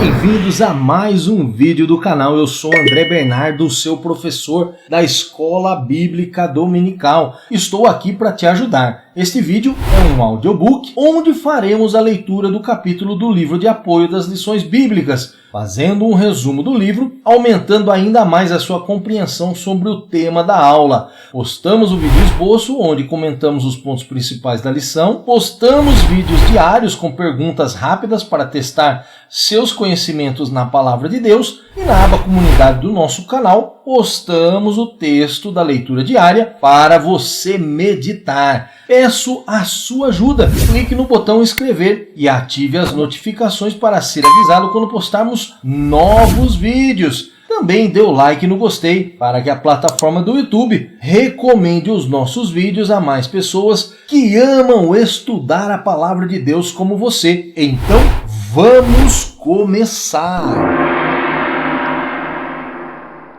Bem-vindos a mais um vídeo do canal. Eu sou André Bernardo, seu professor da Escola Bíblica Dominical. Estou aqui para te ajudar. Este vídeo é um audiobook onde faremos a leitura do capítulo do livro de apoio das lições bíblicas, fazendo um resumo do livro, aumentando ainda mais a sua compreensão sobre o tema da aula. Postamos o vídeo esboço, onde comentamos os pontos principais da lição, postamos vídeos diários com perguntas rápidas para testar seus conhecimentos na Palavra de Deus, e na aba comunidade do nosso canal, postamos o texto da leitura diária para você meditar. Peço a sua ajuda. Clique no botão inscrever e ative as notificações para ser avisado quando postarmos novos vídeos. Também dê o like no gostei para que a plataforma do YouTube recomende os nossos vídeos a mais pessoas que amam estudar a Palavra de Deus como você. Então, vamos começar!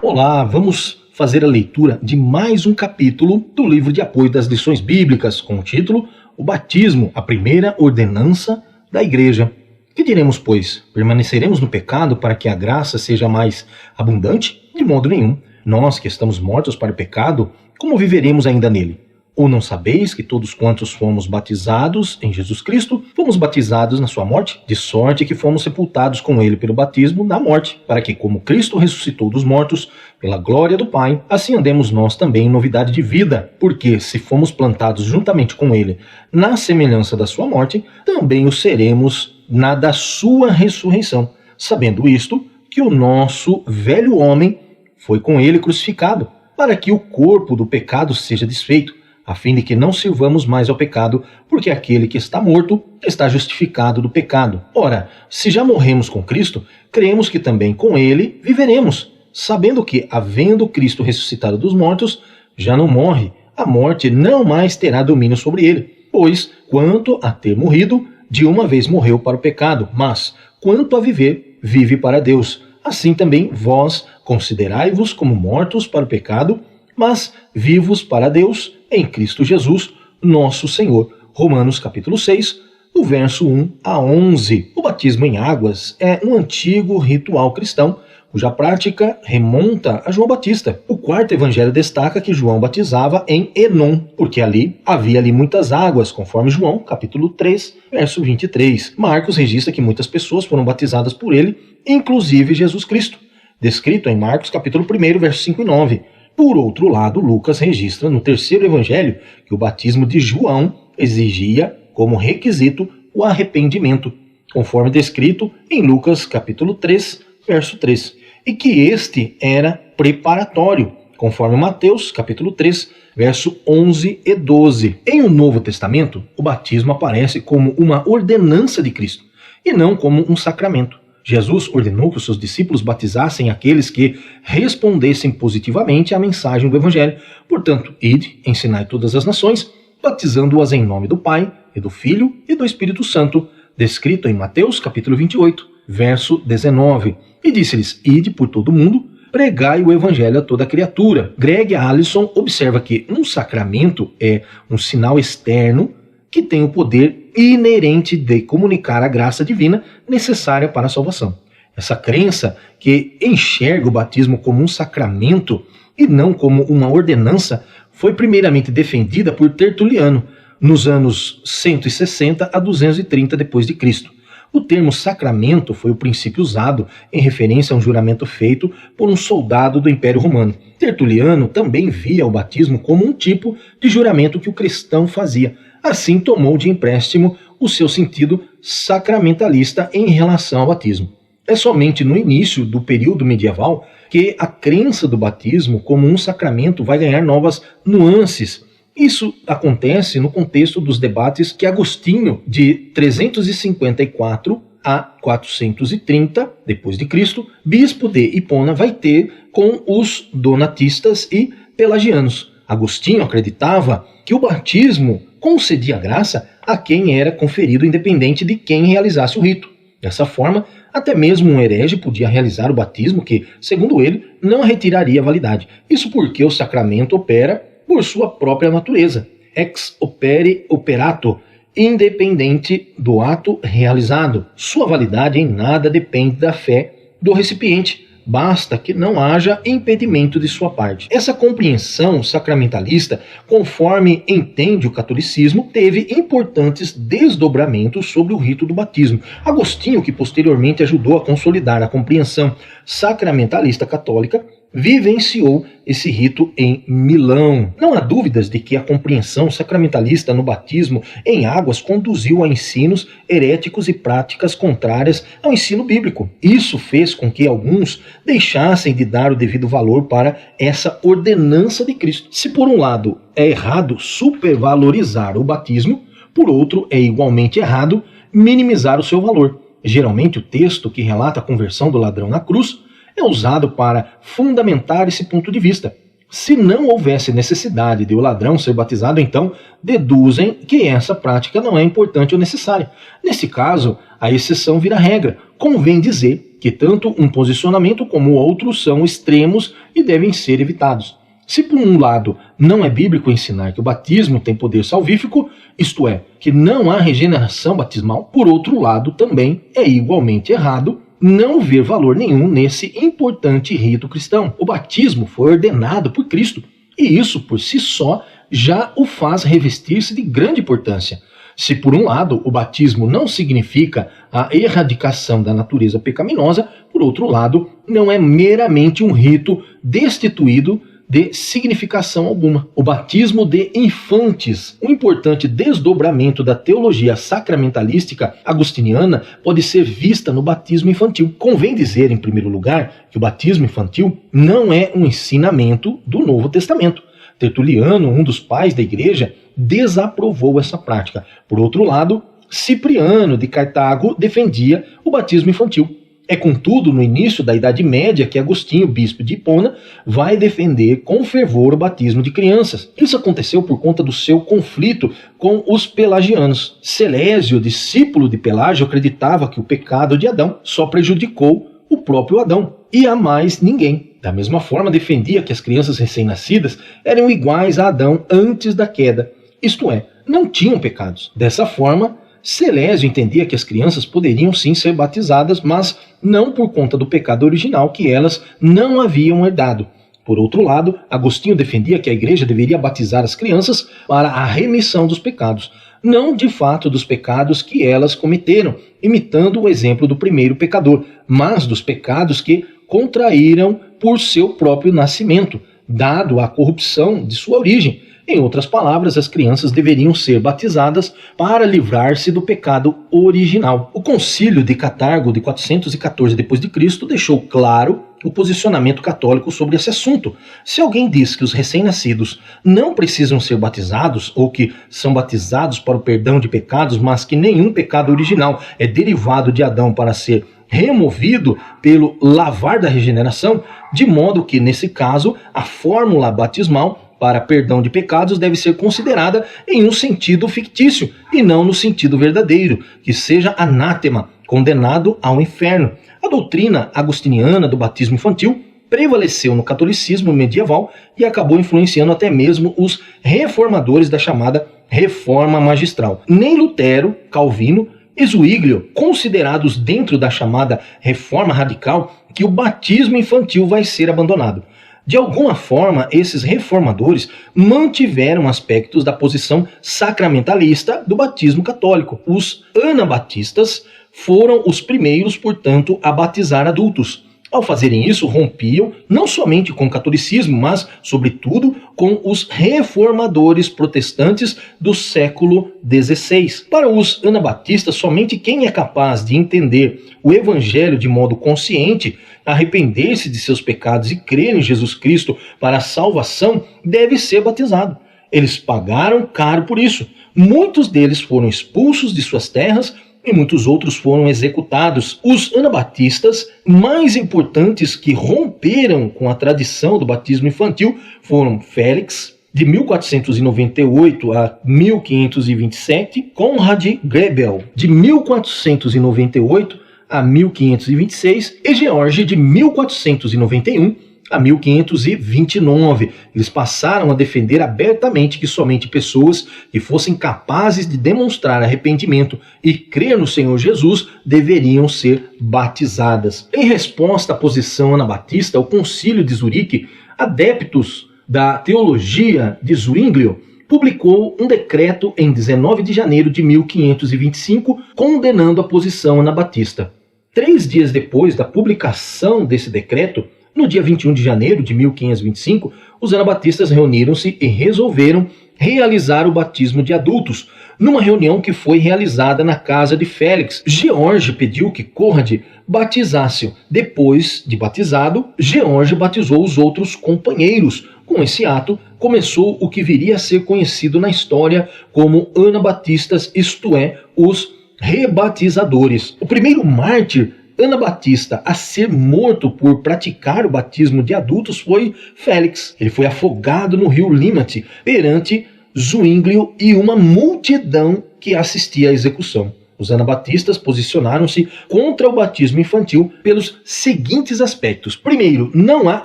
Olá, vamos fazer a leitura de mais um capítulo do livro de apoio das lições bíblicas, com o título O Batismo, a primeira ordenança da Igreja. Que diremos, pois? Permaneceremos no pecado para que a graça seja mais abundante? De modo nenhum. Nós que estamos mortos para o pecado, como viveremos ainda nele? Ou não sabeis que todos quantos fomos batizados em Jesus Cristo, fomos batizados na sua morte? De sorte que fomos sepultados com ele pelo batismo na morte, para que, como Cristo ressuscitou dos mortos, pela glória do Pai, assim andemos nós também em novidade de vida. Porque, se fomos plantados juntamente com ele na semelhança da sua morte, também o seremos na da sua ressurreição. Sabendo isto, que o nosso velho homem foi com ele crucificado, para que o corpo do pecado seja desfeito, a fim de que não sirvamos mais ao pecado, porque aquele que está morto está justificado do pecado. Ora, se já morremos com Cristo, cremos que também com ele viveremos, sabendo que, havendo Cristo ressuscitado dos mortos, já não morre, a morte não mais terá domínio sobre ele. Pois, quanto a ter morrido, de uma vez morreu para o pecado, mas, quanto a viver, vive para Deus. Assim também vós considerai-vos como mortos para o pecado, mas vivos para Deus em Cristo Jesus, nosso Senhor. Romanos capítulo 6, do verso 1 a 11. O batismo em águas é um antigo ritual cristão, cuja prática remonta a João Batista. O quarto evangelho destaca que João batizava em Enom, porque havia ali muitas águas, conforme João, capítulo 3, verso 23. Marcos registra que muitas pessoas foram batizadas por ele, inclusive Jesus Cristo, descrito em Marcos capítulo 1, verso 5 e 9. Por outro lado, Lucas registra no terceiro evangelho que o batismo de João exigia como requisito o arrependimento, conforme descrito em Lucas capítulo 3, verso 3, e que este era preparatório, conforme Mateus capítulo 3, verso 11 e 12. Em o Novo Testamento, o batismo aparece como uma ordenança de Cristo, e não como um sacramento. Jesus ordenou que os seus discípulos batizassem aqueles que respondessem positivamente à mensagem do Evangelho. Portanto, ide, ensinai todas as nações, batizando-as em nome do Pai, e do Filho e do Espírito Santo, descrito em Mateus capítulo 28, verso 19. E disse-lhes, ide por todo o mundo, pregai o Evangelho a toda criatura. Greg Allison observa que um sacramento é um sinal externo que tem o poder inerente de comunicar a graça divina necessária para a salvação. Essa crença que enxerga o batismo como um sacramento e não como uma ordenança foi primeiramente defendida por Tertuliano nos anos 160 a 230 d.C. O termo sacramento foi o princípio usado em referência a um juramento feito por um soldado do Império Romano. Tertuliano também via o batismo como um tipo de juramento que o cristão fazia. Assim tomou de empréstimo o seu sentido sacramentalista em relação ao batismo. É somente no início do período medieval que a crença do batismo como um sacramento vai ganhar novas nuances. Isso acontece no contexto dos debates que Agostinho, de 354 a 430 d.C., bispo de Hipona, vai ter com os donatistas e pelagianos. Agostinho acreditava que o batismo concedia graça a quem era conferido independente de quem realizasse o rito. Dessa forma, até mesmo um herege podia realizar o batismo que, segundo ele, não retiraria a validade. Isso porque o sacramento opera por sua própria natureza. Ex opere operato, independente do ato realizado. Sua validade em nada depende da fé do recipiente, basta que não haja impedimento de sua parte. Essa compreensão sacramentalista, conforme entende o catolicismo, teve importantes desdobramentos sobre o rito do batismo. Agostinho, que posteriormente ajudou a consolidar a compreensão sacramentalista católica, vivenciou esse rito em Milão. Não há dúvidas de que a compreensão sacramentalista no batismo em águas conduziu a ensinos heréticos e práticas contrárias ao ensino bíblico. Isso fez com que alguns deixassem de dar o devido valor para essa ordenança de Cristo. Se por um lado é errado supervalorizar o batismo, por outro é igualmente errado minimizar o seu valor. Geralmente o texto que relata a conversão do ladrão na cruz é usado para fundamentar esse ponto de vista. Se não houvesse necessidade de o ladrão ser batizado, então deduzem que essa prática não é importante ou necessária. Nesse caso, a exceção vira regra. Convém dizer que tanto um posicionamento como o outro são extremos e devem ser evitados. Se por um lado não é bíblico ensinar que o batismo tem poder salvífico, isto é, que não há regeneração batismal, por outro lado também é igualmente errado não ver valor nenhum nesse importante rito cristão. O batismo foi ordenado por Cristo, e isso por si só já o faz revestir-se de grande importância. Se por um lado o batismo não significa a erradicação da natureza pecaminosa, por outro lado não é meramente um rito destituído de significação alguma. O batismo de infantes, um importante desdobramento da teologia sacramentalística agostiniana, pode ser vista no batismo infantil. Convém dizer, em primeiro lugar, que o batismo infantil não é um ensinamento do Novo Testamento. Tertuliano, um dos pais da igreja, desaprovou essa prática. Por outro lado, Cipriano de Cartago defendia o batismo infantil. É, contudo, no início da Idade Média que Agostinho, bispo de Hipona, vai defender com fervor o batismo de crianças. Isso aconteceu por conta do seu conflito com os pelagianos. Celésio, discípulo de Pelágio, acreditava que o pecado de Adão só prejudicou o próprio Adão e a mais ninguém. Da mesma forma, defendia que as crianças recém-nascidas eram iguais a Adão antes da queda, isto é, não tinham pecados. Dessa forma, Celésio entendia que as crianças poderiam sim ser batizadas, mas não por conta do pecado original que elas não haviam herdado. Por outro lado, Agostinho defendia que a igreja deveria batizar as crianças para a remissão dos pecados, não de fato dos pecados que elas cometeram, imitando o exemplo do primeiro pecador, mas dos pecados que contraíram por seu próprio nascimento, dado a corrupção de sua origem. Em outras palavras, as crianças deveriam ser batizadas para livrar-se do pecado original. O Concílio de Catargo de 414 d.C. deixou claro o posicionamento católico sobre esse assunto. Se alguém diz que os recém-nascidos não precisam ser batizados, ou que são batizados para o perdão de pecados, mas que nenhum pecado original é derivado de Adão para ser removido pelo lavar da regeneração, de modo que, nesse caso, a fórmula batismal para perdão de pecados deve ser considerada em um sentido fictício e não no sentido verdadeiro, que seja anátema, condenado ao inferno. A doutrina agostiniana do batismo infantil prevaleceu no catolicismo medieval e acabou influenciando até mesmo os reformadores da chamada Reforma Magistral. Nem Lutero, Calvino e Zwinglio, considerados dentro da chamada Reforma Radical, que o batismo infantil vai ser abandonado. De alguma forma, esses reformadores mantiveram aspectos da posição sacramentalista do batismo católico. Os anabatistas foram os primeiros, portanto, a batizar adultos. Ao fazerem isso, rompiam não somente com o catolicismo, mas, sobretudo, com os reformadores protestantes do século XVI. Para os anabatistas, somente quem é capaz de entender o evangelho de modo consciente, arrepender-se de seus pecados e crer em Jesus Cristo para a salvação, deve ser batizado. Eles pagaram caro por isso. Muitos deles foram expulsos de suas terras e muitos outros foram executados. Os anabatistas mais importantes que romperam com a tradição do batismo infantil foram Félix, de 1498 a 1527, Conrad Grebel, de 1498 a 1526, e George, de 1491 a 1529. Eles passaram a defender abertamente que somente pessoas que fossem capazes de demonstrar arrependimento e crer no Senhor Jesus deveriam ser batizadas. Em resposta à posição anabatista, o Concílio de Zurique, adeptos da teologia de Zwinglio, publicou um decreto em 19 de janeiro de 1525 condenando a posição anabatista. 3 dias depois da publicação desse decreto, no dia 21 de janeiro de 1525, os anabatistas reuniram-se e resolveram realizar o batismo de adultos, numa reunião que foi realizada na casa de Félix. George pediu que Conrad batizasse-o. Depois de batizado, George batizou os outros companheiros. Com esse ato, começou o que viria a ser conhecido na história como anabatistas, isto é, os rebatizadores. O primeiro mártir anabatista a ser morto por praticar o batismo de adultos foi Félix. Ele foi afogado no rio Limmat perante Zwinglio e uma multidão que assistia à execução. Os anabatistas posicionaram-se contra o batismo infantil pelos seguintes aspectos. Primeiro, não há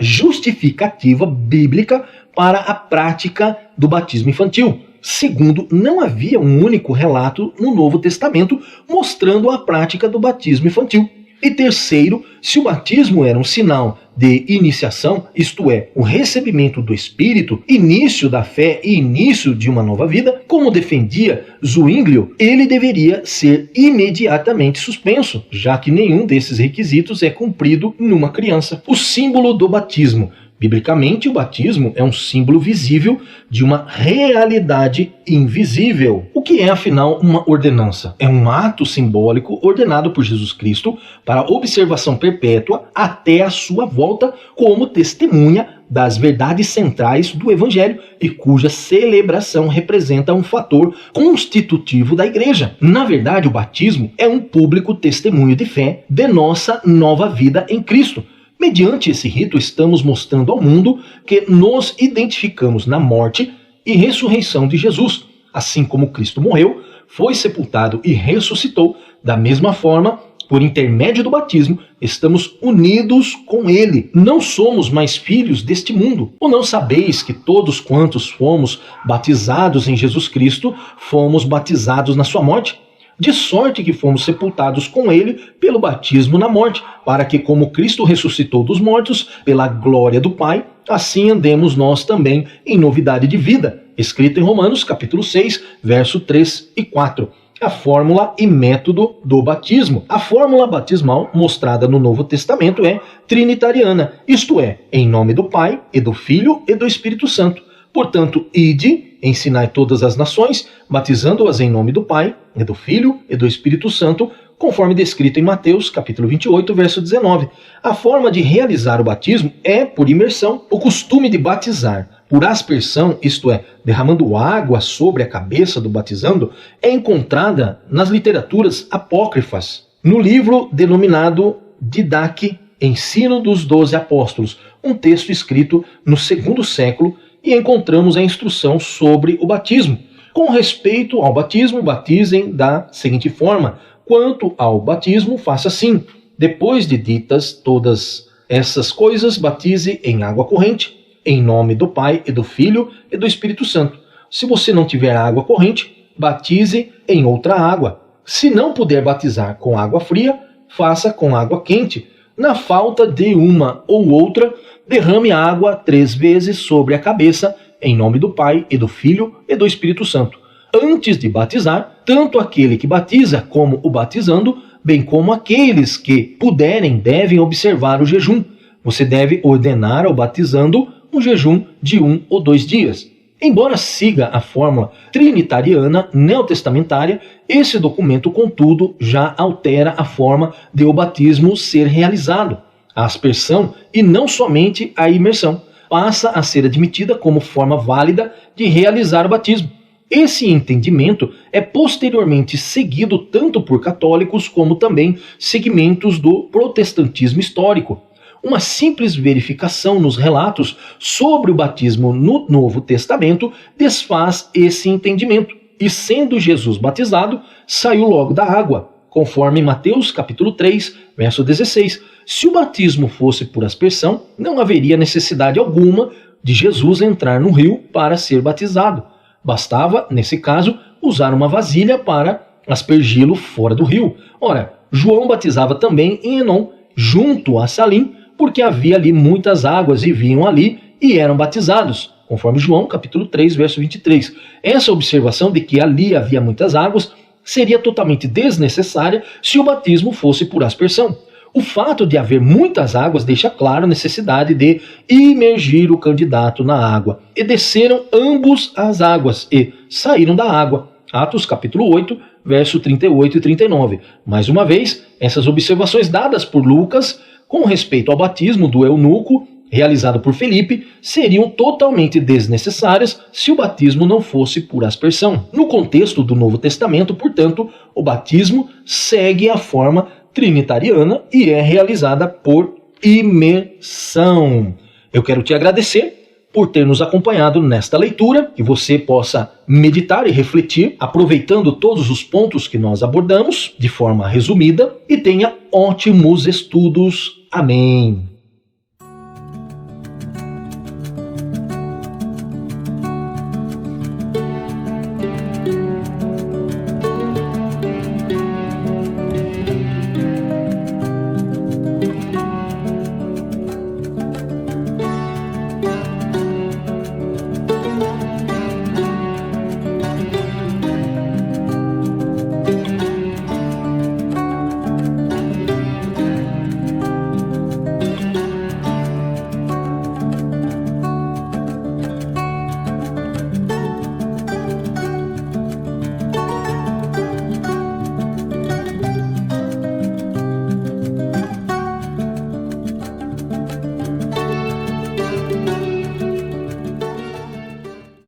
justificativa bíblica para a prática do batismo infantil. Segundo, não havia um único relato no Novo Testamento mostrando a prática do batismo infantil. E terceiro, se o batismo era um sinal de iniciação, isto é, o recebimento do Espírito, início da fé e início de uma nova vida, como defendia Zwinglio, ele deveria ser imediatamente suspenso, já que nenhum desses requisitos é cumprido numa criança. O símbolo do batismo. Biblicamente, o batismo é um símbolo visível de uma realidade invisível. O que é, afinal, uma ordenança? É um ato simbólico ordenado por Jesus Cristo para observação perpétua até a sua volta como testemunha das verdades centrais do Evangelho e cuja celebração representa um fator constitutivo da igreja. Na verdade, o batismo é um público testemunho de fé de nossa nova vida em Cristo. Mediante esse rito, estamos mostrando ao mundo que nos identificamos na morte e ressurreição de Jesus. Assim como Cristo morreu, foi sepultado e ressuscitou, da mesma forma, por intermédio do batismo, estamos unidos com Ele. Não somos mais filhos deste mundo. Ou não sabeis que todos quantos fomos batizados em Jesus Cristo, fomos batizados na sua morte? De sorte que fomos sepultados com ele pelo batismo na morte, para que, como Cristo ressuscitou dos mortos, pela glória do Pai, assim andemos nós também em novidade de vida. Escrito em Romanos, capítulo 6, verso 3 e 4. A fórmula e método do batismo. A fórmula batismal mostrada no Novo Testamento é trinitariana, isto é, em nome do Pai, e do Filho e do Espírito Santo. Portanto, ide, ensinai todas as nações, batizando-as em nome do Pai, e do Filho e do Espírito Santo, conforme descrito em Mateus, capítulo 28, verso 19. A forma de realizar o batismo é por imersão. O costume de batizar por aspersão, isto é, derramando água sobre a cabeça do batizando, é encontrada nas literaturas apócrifas. No livro denominado Didaque, Ensino dos 12 Apóstolos, um texto escrito no 2º século, e encontramos a instrução sobre o batismo. Com respeito ao batismo, batizem da seguinte forma: quanto ao batismo, faça assim. Depois de ditas todas essas coisas, batize em água corrente, em nome do Pai e do Filho e do Espírito Santo. Se você não tiver água corrente, batize em outra água. Se não puder batizar com água fria, faça com água quente. Na falta de uma ou outra, derrame água 3 vezes sobre a cabeça, em nome do Pai e do Filho e do Espírito Santo. Antes de batizar, tanto aquele que batiza como o batizando, bem como aqueles que puderem, devem observar o jejum. Você deve ordenar ao batizando um jejum de 1 ou 2 dias. Embora siga a fórmula trinitariana neotestamentária, esse documento, contudo, já altera a forma de o batismo ser realizado. A aspersão, e não somente a imersão, passa a ser admitida como forma válida de realizar o batismo. Esse entendimento é posteriormente seguido tanto por católicos como também segmentos do protestantismo histórico. Uma simples verificação nos relatos sobre o batismo no Novo Testamento desfaz esse entendimento. E sendo Jesus batizado, saiu logo da água. conforme Mateus capítulo 3, verso 16. Se o batismo fosse por aspersão, não haveria necessidade alguma de Jesus entrar no rio para ser batizado. Bastava, nesse caso, usar uma vasilha para aspergi-lo fora do rio. Ora, João batizava também em Enom, junto a Salim, porque havia ali muitas águas e vinham ali e eram batizados, conforme João capítulo 3, verso 23. Essa observação de que ali havia muitas águas seria totalmente desnecessária se o batismo fosse por aspersão. O fato de haver muitas águas deixa claro a necessidade de imergir o candidato na água. E desceram ambos as águas e saíram da água. Atos capítulo 8, verso 38 e 39. Mais uma vez, essas observações dadas por Lucas com respeito ao batismo do eunuco, realizado por Felipe, seriam totalmente desnecessárias se o batismo não fosse por aspersão. No contexto do Novo Testamento, portanto, o batismo segue a forma trinitariana e é realizada por imersão. Eu quero te agradecer por ter nos acompanhado nesta leitura, que você possa meditar e refletir, aproveitando todos os pontos que nós abordamos de forma resumida, e tenha ótimos estudos. Amém.